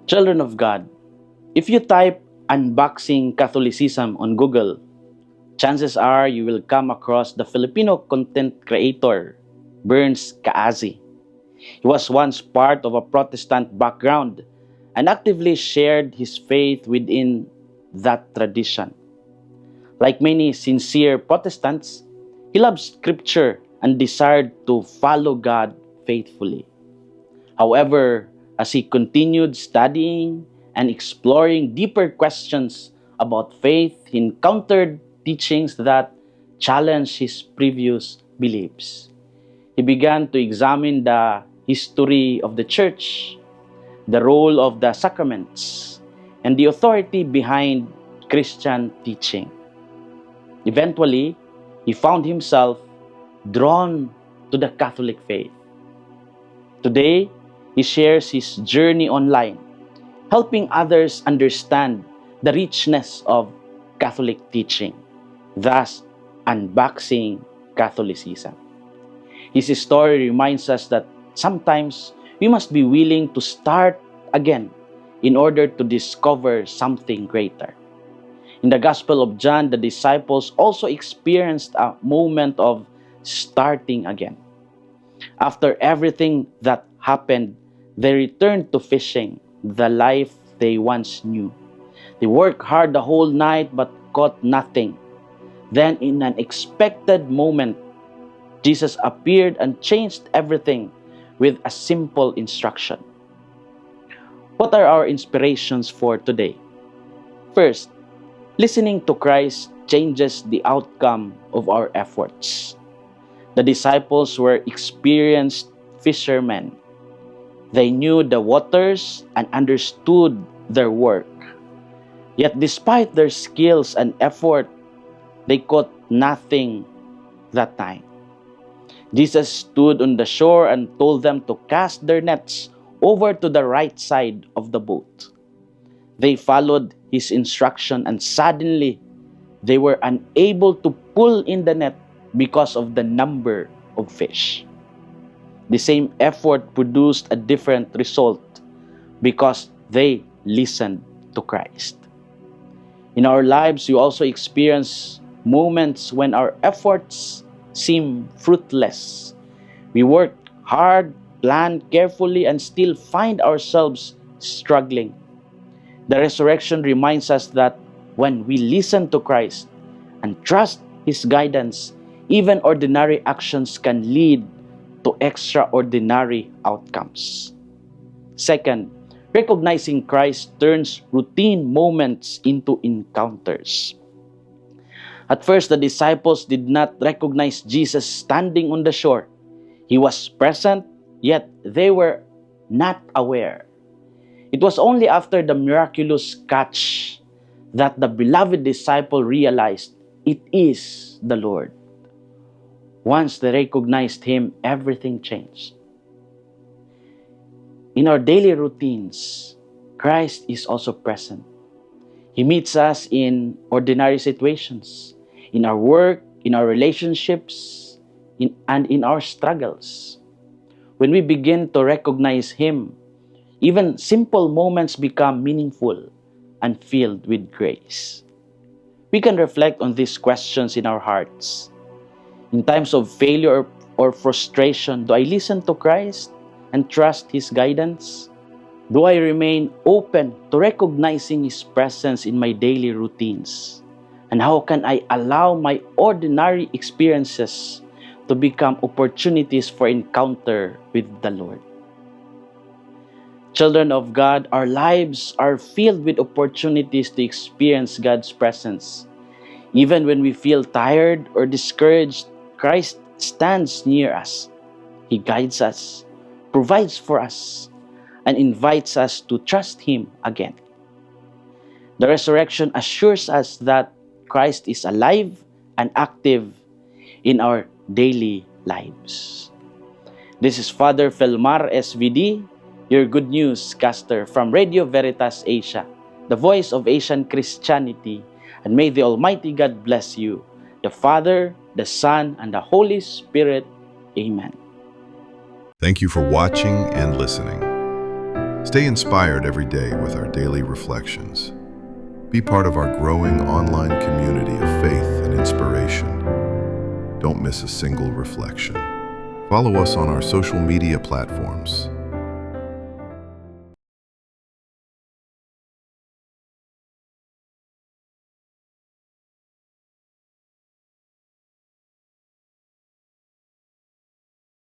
Children of God, if you type unboxing Catholicism on Google, chances are you will come across the Filipino content creator, Burns Kaazi. He was once part of a Protestant background and actively shared his faith within that tradition. Like many sincere Protestants, he loved Scripture and desired to follow God faithfully. However, as he continued studying and exploring deeper questions about faith, he encountered teachings that challenged his previous beliefs. He began to examine the history of the church, the role of the sacraments, and the authority behind Christian teaching. Eventually, he found himself drawn to the Catholic faith. Today, he shares his journey online, helping others understand the richness of Catholic teaching, thus unboxing Catholicism. His story reminds us that sometimes we must be willing to start again in order to discover something greater. In the Gospel of John, the disciples also experienced a moment of starting again. After everything that happened, they returned to fishing, the life they once knew. They worked hard the whole night but caught nothing. Then, in an unexpected moment, Jesus appeared and changed everything with a simple instruction. What are our inspirations for today? First, listening to Christ changes the outcome of our efforts. The disciples were experienced fishermen. They knew the waters and understood their work. Yet despite their skills and effort, they caught nothing that time. Jesus stood on the shore and told them to cast their nets over to the right side of the boat. They followed his instruction and suddenly they were unable to pull in the net because of the number of fish. The same effort produced a different result because they listened to Christ. In our lives, we also experience moments when our efforts seem fruitless. We work hard, plan carefully, and still find ourselves struggling. The resurrection reminds us that when we listen to Christ and trust His guidance, even ordinary actions can lead to extraordinary outcomes. Second, recognizing Christ turns routine moments into encounters. At first, the disciples did not recognize Jesus standing on the shore. He was present, yet they were not aware. It was only after the miraculous catch that the beloved disciple realized it is the Lord. Once they recognized Him, everything changed. In our daily routines, Christ is also present. He meets us in ordinary situations, in our work, in our relationships, and in our struggles. When we begin to recognize Him, even simple moments become meaningful and filled with grace. We can reflect on these questions in our hearts. In times of failure or frustration, do I listen to Christ and trust His guidance? Do I remain open to recognizing His presence in my daily routines? And how can I allow my ordinary experiences to become opportunities for encounter with the Lord? Children of God, our lives are filled with opportunities to experience God's presence. Even when we feel tired or discouraged, Christ stands near us. He guides us, provides for us, and invites us to trust Him again. The resurrection assures us that Christ is alive and active in our daily lives. This is Father Felmar SVD, your Good News caster from Radio Veritas Asia, the voice of Asian Christianity, and may the Almighty God bless you, the Father, the Son, and the Holy Spirit. Amen. Thank you for watching and listening. Stay inspired every day with our daily reflections. Be part of our growing online community of faith and inspiration. Don't miss a single reflection. Follow us on our social media platforms